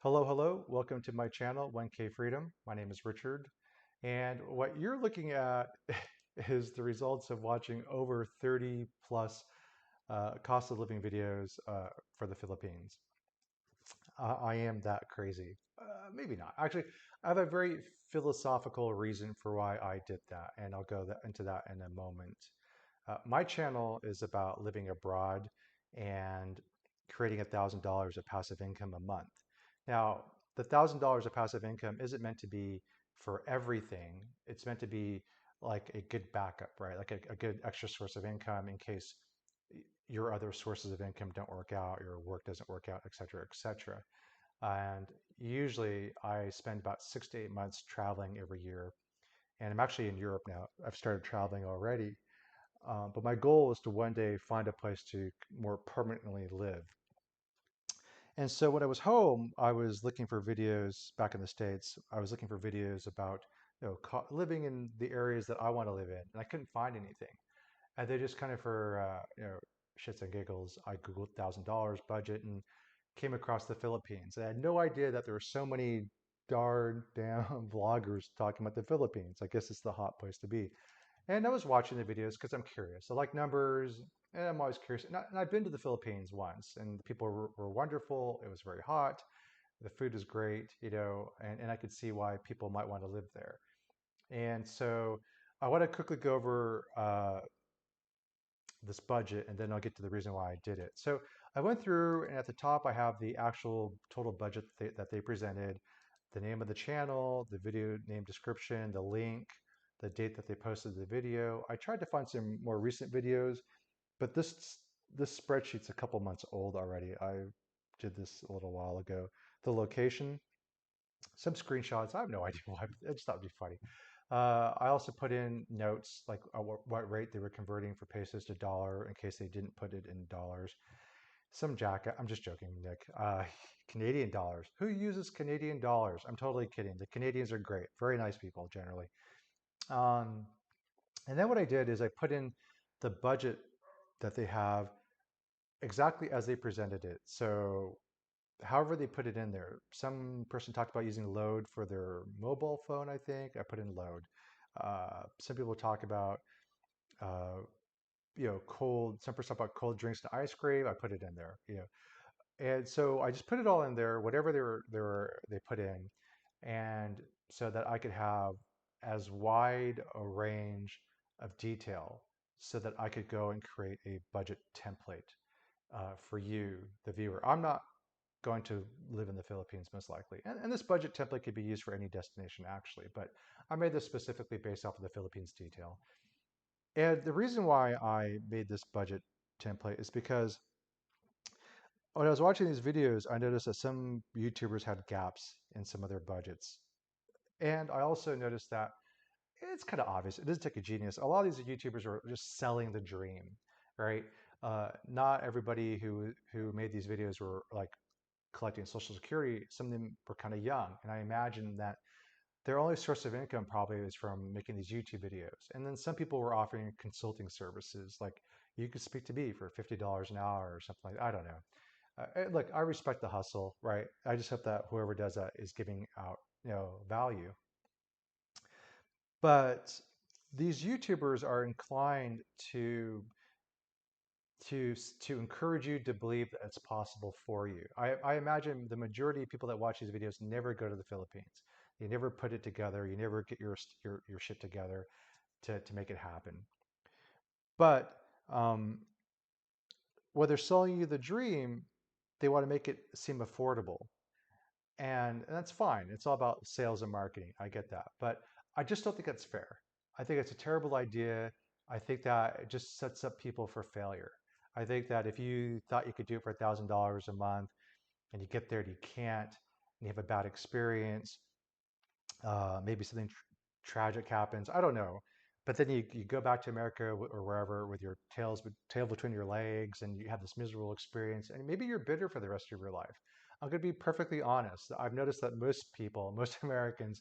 Hello, hello. Welcome to my channel, 1K Freedom. My name is Richard. And what you're looking at is the results of watching over 30 plus cost of living videos for the Philippines. I am that crazy. Maybe not. Actually, I have a very philosophical reason for why I did that, and I'll go into that in a moment. My channel is about living abroad and creating $1,000 of passive income a month. Now, the $1,000 of passive income isn't meant to be for everything. It's meant to be like a good backup, right? Like a good extra source of income in case your other sources of income don't work out, your work doesn't work out, et cetera, et cetera. And usually I spend about 6 to 8 months traveling every year. And I'm actually in Europe now. I've started traveling already. But my goal is to one day find a place to more permanently live. And so when I was home, I was looking for videos back in the States. I was looking for videos about living in the areas that I want to live in, and I couldn't find anything. And they just kind of for shits and giggles, I googled $1,000 budget and came across the Philippines. I had no idea that there were so many darn damn vloggers talking about the Philippines. I guess it's the hot place to be. And I was watching the videos because I'm curious. I like numbers, and I'm always curious. And I've been to the Philippines once, and the people were wonderful. It was very hot. The food is great, and I could see why people might want to live there. And so I want to quickly go over this budget, and then I'll get to the reason why I did it. So I went through, and at the top, I have the actual total budget that they presented, the name of the channel, the video name description, the link, the date that they posted the video. I tried to find some more recent videos, but this spreadsheet's a couple months old already. I did this a little while ago. The location, some screenshots. I have no idea why. I just thought it'd be funny. I also put in notes like what rate they were converting for pesos to dollar in case they didn't put it in dollars. Some jacket. I'm just joking, Nick. Canadian dollars. Who uses Canadian dollars? I'm totally kidding. The Canadians are great. Very nice people generally. Um, and then what I did is I put in the budget that they have exactly as they presented it. So however they put it in there. Some person talked about using load for their mobile phone, I think. I put in load. Some people talk about, uh, some person talked about cold drinks and ice cream. I put it in there. And so I just put it all in there, whatever they put in, and so that I could have as wide a range of detail so that I could go and create a budget template for you, the viewer. I'm not going to live in the Philippines most likely. And this budget template could be used for any destination actually, but I made this specifically based off of the Philippines detail. And the reason why I made this budget template is because when I was watching these videos, I noticed that some YouTubers had gaps in some of their budgets. And I also noticed that it's kind of obvious. It doesn't take a genius. A lot of these YouTubers are just selling the dream, right? Not everybody who made these videos were like collecting Social Security. Some of them were kind of young, and I imagine that their only source of income probably is from making these YouTube videos. And then some people were offering consulting services, like you could speak to me for $50 an hour or something like that. I don't know. Look, I respect the hustle, right? I just hope that whoever does that is giving out, value. But these YouTubers are inclined to to encourage you to believe that it's possible for you. I imagine the majority of people that watch these videos never go to the Philippines. You never put it together. You never get your shit together to make it happen. But um, when they're selling you the dream, they want to make it seem affordable. And that's fine. It's all about sales and marketing. I get that. But I just don't think that's fair. I think it's a terrible idea. I think that it just sets up people for failure. I think that if you thought you could do it for $1,000 a month and you get there and you can't, and you have a bad experience, maybe something tragic happens. I don't know. But then you go back to America or wherever with your tail between your legs and you have this miserable experience and maybe you're bitter for the rest of your life. I'm going to be perfectly honest. I've noticed that most people, most Americans,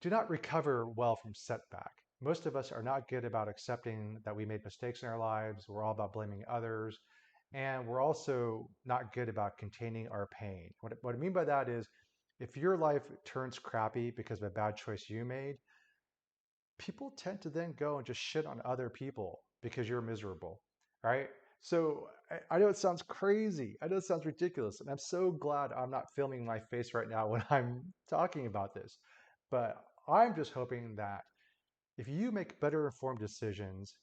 do not recover well from setback. Most of us are not good about accepting that we made mistakes in our lives. We're all about blaming others. And we're also not good about containing our pain. What I mean by that is if your life turns crappy because of a bad choice you made, people tend to then go and just shit on other people because you're miserable, right? So I know it sounds crazy. I know it sounds ridiculous. And I'm so glad I'm not filming my face right now when I'm talking about this. But I'm just hoping that if you make better informed decisions,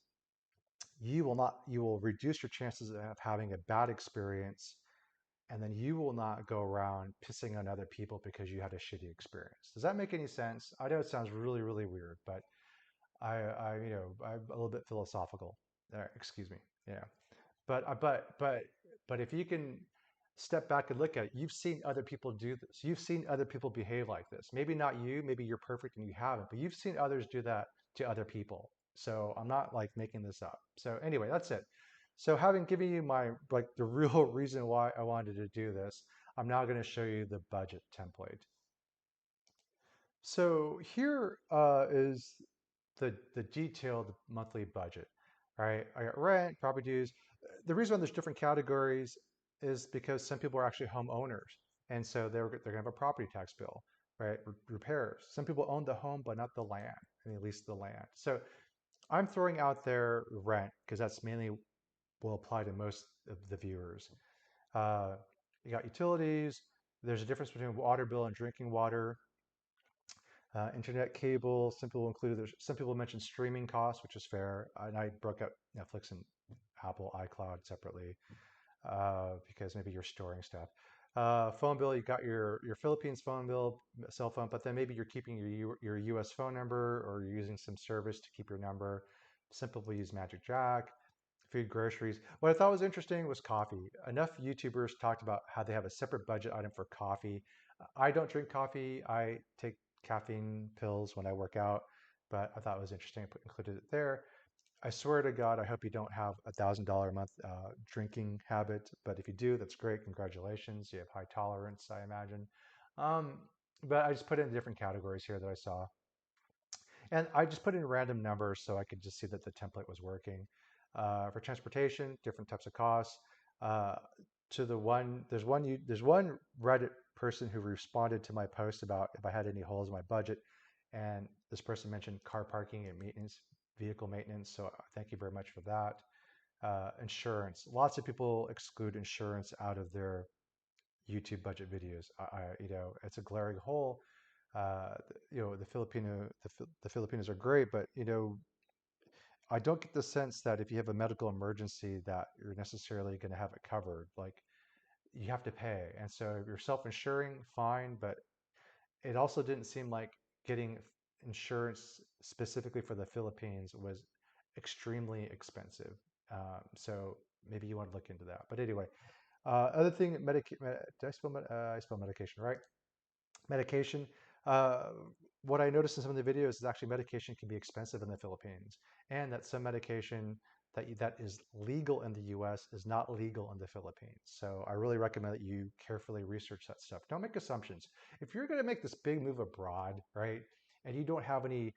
you will reduce your chances of having a bad experience, and then you will not go around pissing on other people because you had a shitty experience. Does that make any sense? I know it sounds really, really weird, but I'm a little bit philosophical. Excuse me. Yeah. But if you can step back and look at it, you've seen other people do this. You've seen other people behave like this. Maybe not you, maybe you're perfect and you haven't, but you've seen others do that to other people. So I'm not like making this up. So anyway, that's it. So having given you my like the real reason why I wanted to do this, I'm now going to show you the budget template. So here is the detailed monthly budget, right? I got rent, property dues. The reason why there's different categories is because some people are actually homeowners, and so they're gonna have a property tax bill, right? Repairs. Some people own the home but not the land, and they lease the land. So I'm throwing out there rent because that's mainly will apply to most of the viewers. Uh, you got utilities. There's a difference between water bill and drinking water. Internet cable, some people included, some people mentioned streaming costs, which is fair. And I broke out Netflix and Apple iCloud separately because maybe you're storing stuff. Phone bill, you got your Philippines phone bill, cell phone, but then maybe you're keeping your US phone number or you're using some service to keep your number. Some people use Magic Jack. Food, groceries. What I thought was interesting was coffee. Enough YouTubers talked about how they have a separate budget item for coffee. I don't drink coffee. I take caffeine pills when I work out, but I thought it was interesting. I included it there. I swear to God, I hope you don't have $1,000 a month drinking habit. But if you do, that's great. Congratulations. You have high tolerance, I imagine. Um, but I just put in different categories here that I saw. And I just put in random numbers so I could just see that the template was working. For transportation, different types of costs. Uh, to the one, there's one Reddit person who responded to my post about if I had any holes in my budget, and this person mentioned car parking and maintenance, vehicle maintenance. So thank you very much for that. Insurance. Lots of people exclude insurance out of their YouTube budget videos. It's a glaring hole. The Filipinos are great, but I don't get the sense that if you have a medical emergency that you're necessarily going to have it covered. Like you have to pay, and so if you're self-insuring, fine, but it also didn't seem like getting insurance specifically for the Philippines was extremely expensive. So maybe you want to look into that. But anyway, other thing, did I spell medication right? Medication. Uh, what I noticed in some of the videos is actually medication can be expensive in the Philippines, and that some medication that is legal in the U.S. is not legal in the Philippines. So I really recommend that you carefully research that stuff. Don't make assumptions. If you're going to make this big move abroad, right, and you don't have any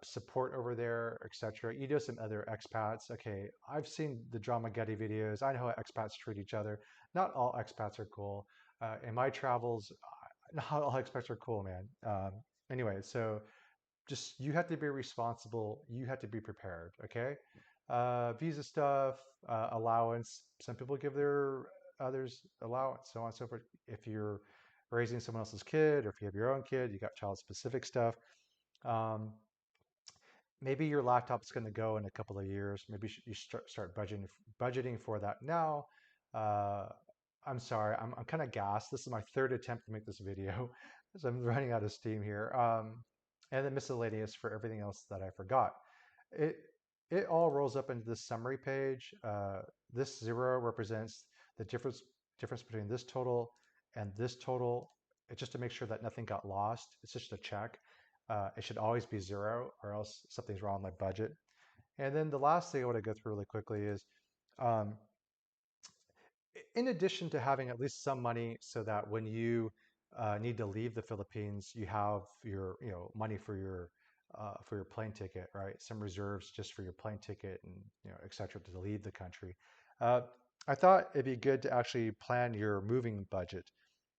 support over there, etc., you know some other expats. Okay, I've seen the Dramageddon videos. I know how expats treat each other. Not all expats are cool. In my travels, not all experts are cool, man. Anyway, so just you have to be responsible. You have to be prepared. Okay. Visa stuff, allowance. Some people give their others allowance, so on and so forth. If you're raising someone else's kid, or if you have your own kid, you got child-specific stuff. Um, Maybe your laptop's going to go in a couple of years. Maybe you start budgeting for that now. Uh, I'm sorry, I'm kind of gassed. This is my third attempt to make this video, so I'm running out of steam here. And then miscellaneous for everything else that I forgot. It it all rolls up into this summary page. This zero represents the difference between this total and this total. It's just to make sure that nothing got lost. It's just a check. It should always be zero, or else something's wrong with my budget. And then the last thing I want to go through really quickly is, um, in addition to having at least some money so that when you need to leave the Philippines, you have your money for your plane ticket, right? Some reserves just for your plane ticket and et cetera to leave the country. Uh, I thought it'd be good to actually plan your moving budget.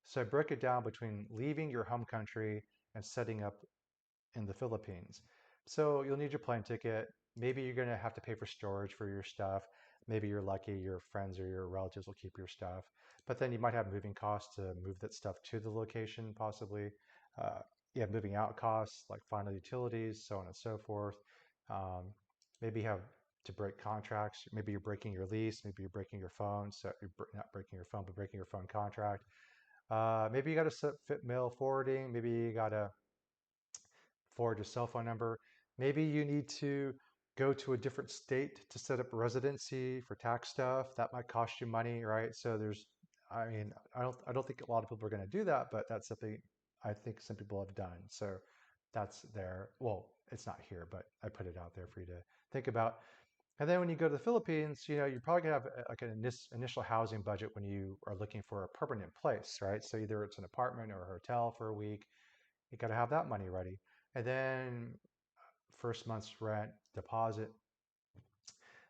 So break it down between leaving your home country and setting up in the Philippines. So you'll need your plane ticket. Maybe you're going to have to pay for storage for your stuff. Maybe you're lucky your friends or your relatives will keep your stuff. But then you might have moving costs to move that stuff to the location, possibly. Uh, you have moving out costs like final utilities, so on and so forth. Um, Maybe you have to break contracts. Maybe you're breaking your lease. Maybe you're breaking your phone. So you're not breaking your phone, but breaking your phone contract. Maybe you got to fit mail forwarding. Maybe you got to forward your cell phone number. Maybe you need to go to a different state to set up residency for tax stuff. That might cost you money, right? So I mean, I don't think a lot of people are going to do that, but that's something I think some people have done. So that's there. Well, it's not here, but I put it out there for you to think about. And then when you go to the Philippines, you're probably gonna have like an initial housing budget when you are looking for a permanent place, right? So either it's an apartment or a hotel for a week. You got to have that money ready. And then first month's rent, deposit.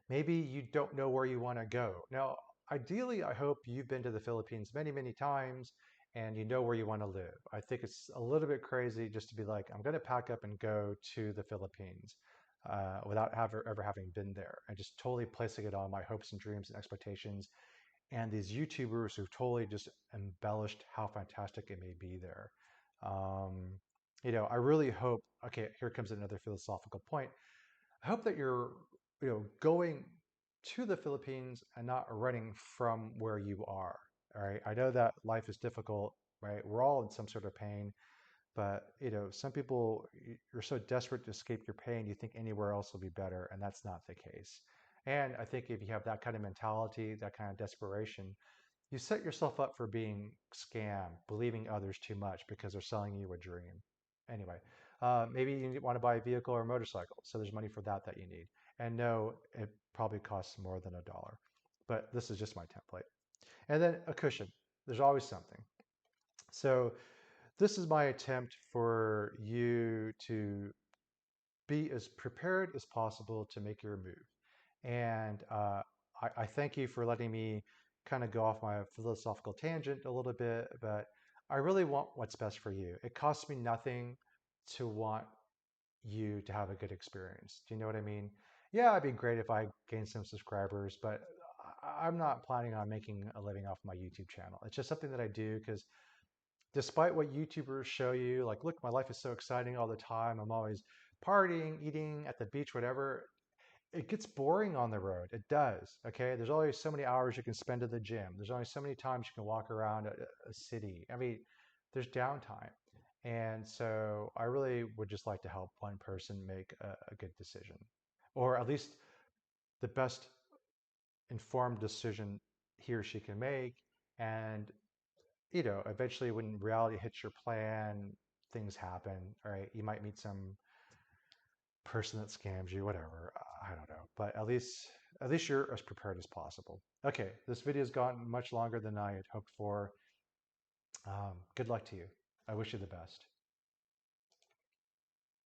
Maybe you don't know where you want to go. Now, ideally, I hope you've been to the Philippines many, many times and you know where you want to live. I think it's a little bit crazy just to be like, I'm going to pack up and go to the Philippines without ever having been there and just totally placing it on my hopes and dreams and expectations and these YouTubers who've totally just embellished how fantastic it may be there. Um, I really hope, okay, here comes another philosophical point. I hope that you're, going to the Philippines and not running from where you are. All right. I know that life is difficult, right? We're all in some sort of pain, but some people you're so desperate to escape your pain, you think anywhere else will be better, and that's not the case. And I think if you have that kind of mentality, that kind of desperation, you set yourself up for being scammed, believing others too much because they're selling you a dream. Anyway, maybe you want to buy a vehicle or a motorcycle, so there's money for that you need. And no, it probably costs more than $1, but this is just my template. And then a cushion. There's always something. So this is my attempt for you to be as prepared as possible to make your move. And I thank you for letting me kind of go off my philosophical tangent a little bit, but I really want what's best for you. It costs me nothing to want you to have a good experience. Do you know what I mean? Yeah, it'd be great if I gained some subscribers, but I'm not planning on making a living off my YouTube channel. It's just something that I do because despite what YouTubers show you, like, look, my life is so exciting all the time. I'm always partying, eating at the beach, whatever. It gets boring on the road. It does. Okay. There's only so many hours you can spend at the gym. There's only so many times you can walk around a city. I mean, there's downtime. And so I really would just like to help one person make a good decision, or at least the best informed decision he or she can make. And, eventually when reality hits your plan, things happen, right? You might meet some person that scams you, whatever. I don't know, but at least you're as prepared as possible. Okay, this video has gone much longer than I had hoped for. Good luck to you. I wish you the best.